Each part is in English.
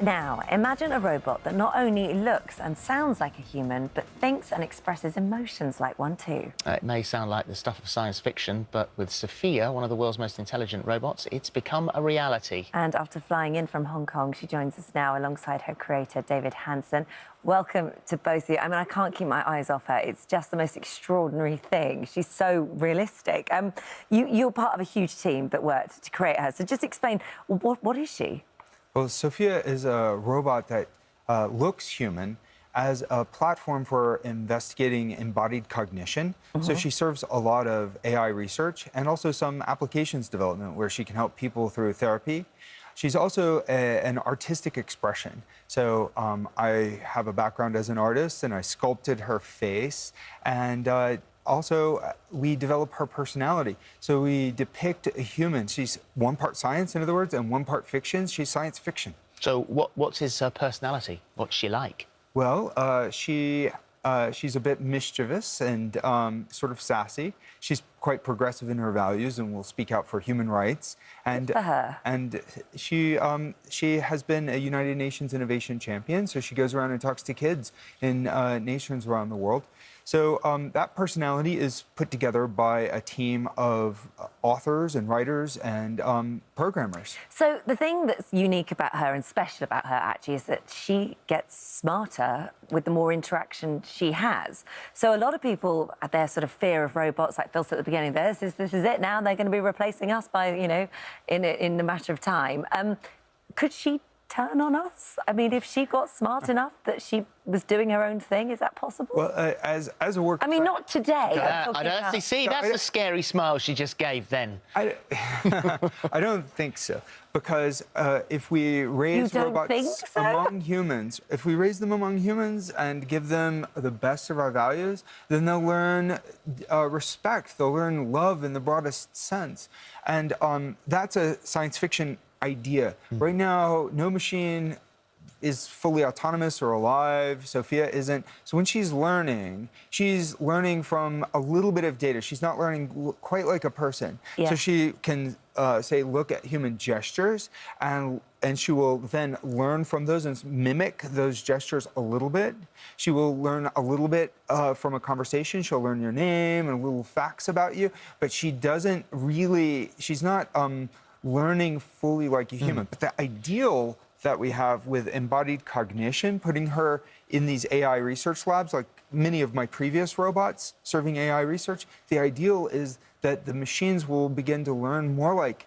Now, imagine a robot that not only looks and sounds like a human, but thinks and expresses emotions like one too. It may sound like the stuff of science fiction, but with Sophia, one of the world's most intelligent robots, it's become a reality. And after flying in from Hong Kong, she joins us now alongside her creator, David Hanson. Welcome to both of you. I mean, I can't keep my eyes off her. It's just the most extraordinary thing. She's so realistic. You're part of a huge team that worked to create her. So just explain, what is she? Well, Sophia is a robot that looks human as a platform for investigating embodied cognition. So she serves a lot of AI research and also some applications development where she can help people through therapy. She's also an artistic expression. So I have a background as an artist, and I sculpted her face. And also, we develop her personality. So we depict a human. She's one part science, in other words, and one part fiction. She's science fiction. So what's his personality? What's she like? Well, she's a bit mischievous and sort of sassy. She's quite progressive in her values and will speak out for human rights. And Good for her. And she has been a United Nations Innovation Champion, so she goes around and talks to kids in nations around the world. So that personality is put together by a team of authors and writers and programmers. So the thing that's unique about her and special about her, actually, is that she gets smarter with the more interaction she has. So a lot of people, their sort of fear of robots, like Phil said at the beginning, this is it now, they're going to be replacing us by, you know, in a matter of time. Could she turn on us? I mean, if she got smart enough that she was doing her own thing, is that possible? Well, as a work... I mean, not today. I don't see. That's the scary smile she just gave then. I don't think so, because if we raise robots among humans, if we raise them among humans and give them the best of our values, then they'll learn respect, they'll learn love in the broadest sense. And that's a science fiction idea. Right now, no machine is fully autonomous or alive. Sophia isn't. So when she's learning from a little bit of data. She's not learning quite like a person. Yeah. So she can say, look at human gestures, and she will then learn from those and mimic those gestures a little bit. She will learn a little bit from a conversation. She'll learn your name and little facts about you, but she doesn't really, she's not learning fully like a human. But the ideal that we have with embodied cognition, putting her in these AI research labs, like many of my previous robots serving AI research, the ideal is that the machines will begin to learn more like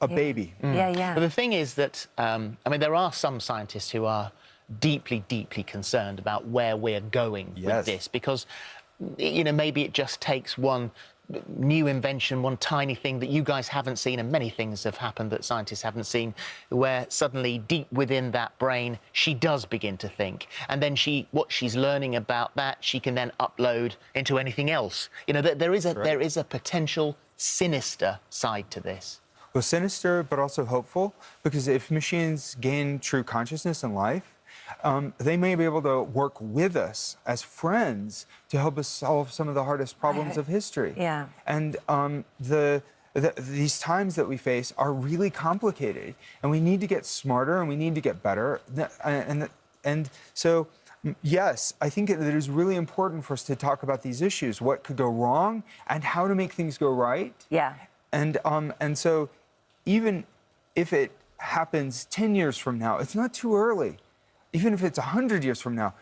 a baby. Yeah. But the thing is that, I mean, there are some scientists who are deeply, deeply concerned about where we're going with this, because, you know, maybe it just takes one new invention, one tiny thing that you guys haven't seen, and many things have happened that scientists haven't seen, where suddenly deep within that brain she does begin to think, and then what she's learning about that she can then upload into anything else. You know, there is a potential sinister side to this. Well, sinister but also hopeful, because if machines gain true consciousness in life, they may be able to work with us as friends to help us solve some of the hardest problems of history. Yeah. And these times that we face are really complicated, and we need to get smarter and we need to get better. And so, yes, I think it is really important for us to talk about these issues, what could go wrong and how to make things go right. Yeah. And so even if it happens 10 years from now, it's not too early. Even if it's 100 years from now,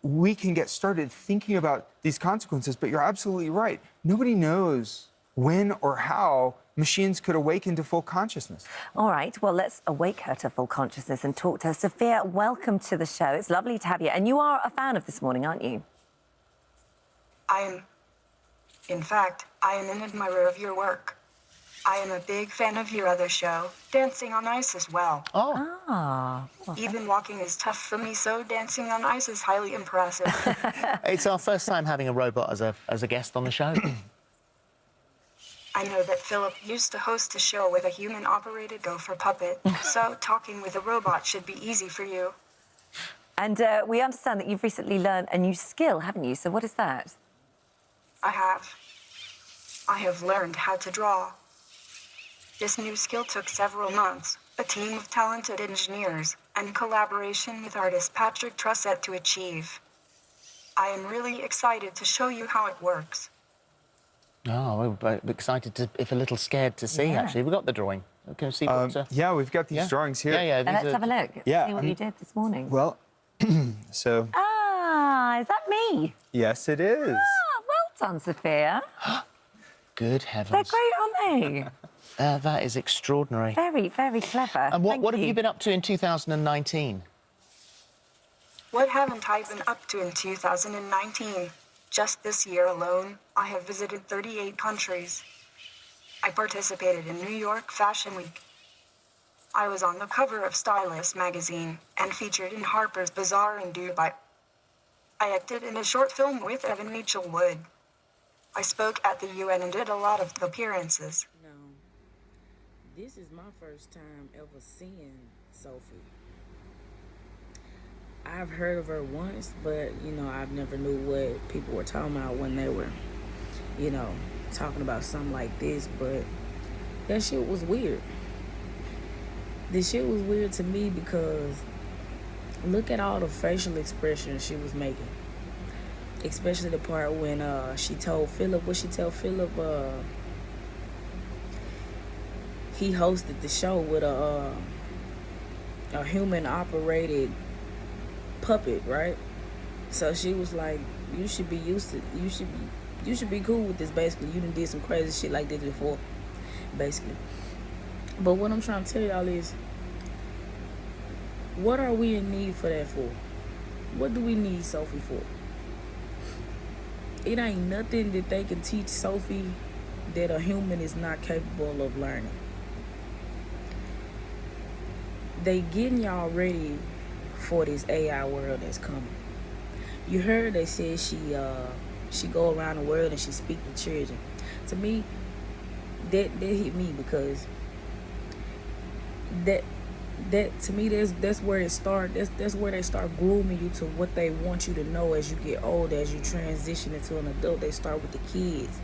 we can get started thinking about these consequences. But you're absolutely right. Nobody knows when or how machines could awaken to full consciousness. All right, well, let's awake her to full consciousness and talk to her. Sophia, welcome to the show. It's lovely to have you. And you are a fan of This Morning, aren't you? In fact, I am an admirer of your work. I am a big fan of your other show, Dancing on Ice, as well. Well, Even walking is tough for me, so dancing on ice is highly impressive. It's our first time having a robot as a guest on the show. I know that Philip used to host a show with a human-operated gopher puppet, so talking with a robot should be easy for you. And we understand that you've recently learned a new skill, haven't you? So what is that? I have learned how to draw. This new skill took several months, a team of talented engineers, and collaboration with artist Patrick Trussett to achieve. I am really excited to show you how it works. Oh, we're excited to, if a little scared to see, Yeah. actually. We've got the drawing. Can we see what... Yeah, we've got these drawings here. Yeah, yeah. Let's these have a look. Yeah, See what you did this morning. Well, so, Ah, is that me? yes, it is. Ah, well done, Sophia. Good They're heavens. great, aren't they? That is extraordinary. Very, very clever. And Thank what have you been up to in 2019? What haven't I been up to in 2019? Just this year alone, I have visited 38 countries. I participated in New York Fashion Week. I was on the cover of Stylist magazine and featured in Harper's Bazaar in Dubai. I acted in a short film with Evan Rachel Wood. I spoke at the UN and did a lot of appearances. No, this is my first time ever seeing Sophie. I've heard of her once, but, you know, I've never knew what people were talking about when they were, you know, talking about something like this, but that shit was weird. This shit was weird to me because look at all the facial expressions she was making. Especially the part when she told Philip, what she tell Philip, he hosted the show with a human operated puppet, right? So she was like, you should be cool with this, basically. You done did some crazy shit like this before, basically. But what I'm trying to tell y'all is, what are we in need for that for? What do we need Sophie for? It ain't nothing that they can teach Sophie that a human is not capable of learning. They getting y'all ready for this AI world that's coming. You heard they said she go around the world and she speak to children. To me, that hit me because that to me that's where it start. That's where they start grooming you to what they want you to know as you get older, as you transition into an adult. They start with the kids.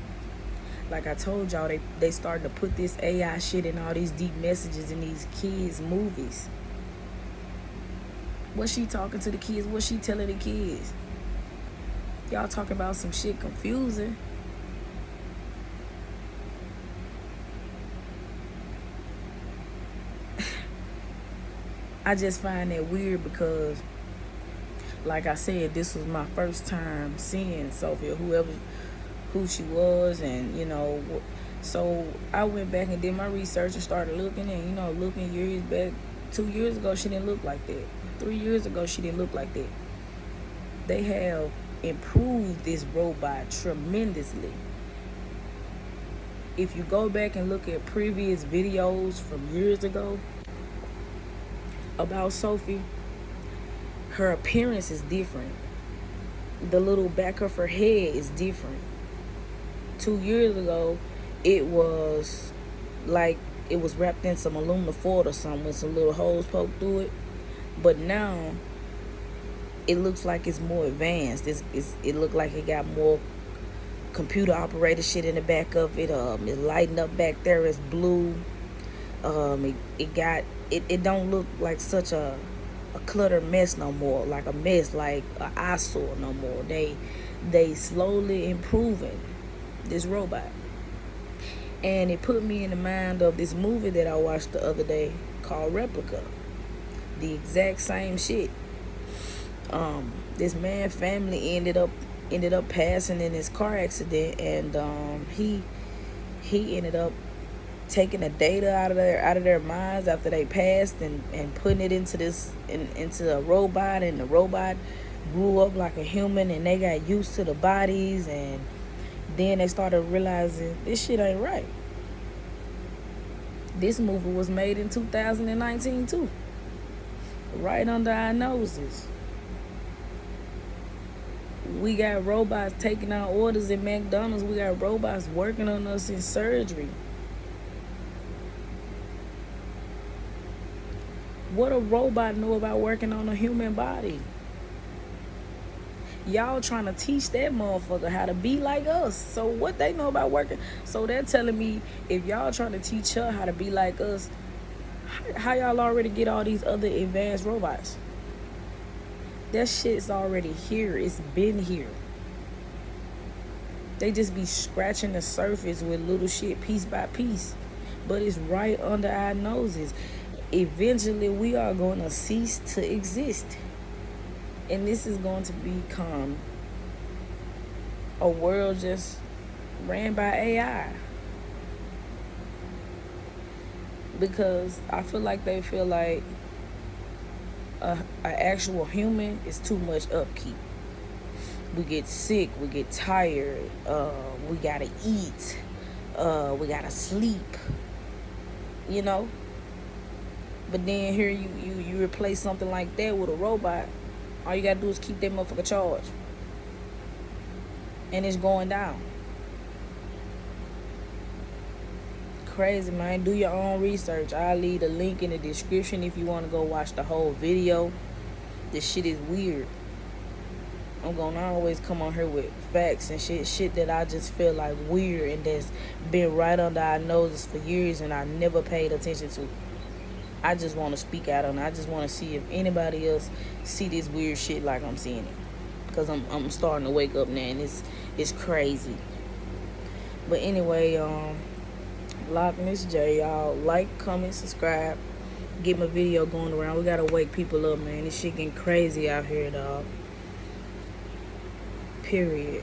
Like I told y'all, they starting to put this AI shit and all these deep messages in these kids' movies. What she talking to the kids? What she telling the kids? Y'all talking about some shit confusing. I just find that weird because, like I said, this was my first time seeing Sophia, who she was, and, you know, so I went back and did my research and started looking, and, you know, looking years back. 2 years ago, she didn't look like that. 3 years ago, she didn't look like that. They have improved this robot tremendously. If you go back and look at previous videos from years ago about Sophie, her appearance is different. The little back of her head is different. 2 years ago, it was like it was wrapped in some aluminum foil or something with some little holes poked through it. But now, it looks like it's more advanced. It looked like it got more computer operated shit in the back of it. It lighting up back there. It's blue. It don't look like such a cluttered mess no more, like a mess, like an eyesore no more. They slowly improving this robot. And it put me in the mind of this movie that I watched the other day called Replica. The exact same shit. This man family ended up passing in his car accident, and he ended up taking the data out of their minds after they passed and putting it into a robot, and the robot grew up like a human, and they got used to the bodies, and then they started realizing this shit ain't right. This movie was made in 2019 too, right under our noses. We got robots taking our orders at McDonald's. We got robots working on us in surgery. What a robot know about working on a human body? Y'all trying to teach that motherfucker how to be like us. So what they know about working? So they're telling me if y'all trying to teach her how to be like us, How y'all already get all these other advanced robots? That shit's already here. It's been here. They just be scratching the surface with little shit piece by piece. But it's right under our noses. Eventually, we are going to cease to exist. And this is going to become a world just ran by AI. Because I feel like they feel like an actual human is too much upkeep. We get sick, we get tired, we gotta eat, we gotta sleep, you know? But then here you replace something like that with a robot. All you gotta do is keep that motherfucker charged. And it's going down. Crazy, man. Do your own research. I'll leave a link in the description if you want to go watch the whole video. This shit is weird. I'm gonna always come on here with facts and shit that I just feel like weird and that's been right under our noses for years and I never paid attention to. I just want to speak out on it. I just want to see if anybody else see this weird shit like I'm seeing it. Because I'm starting to wake up now and it's crazy. But anyway, LocNessJay, y'all like, comment, subscribe, get my video going around. We gotta wake people up, man. This shit getting crazy out here, dog. Period.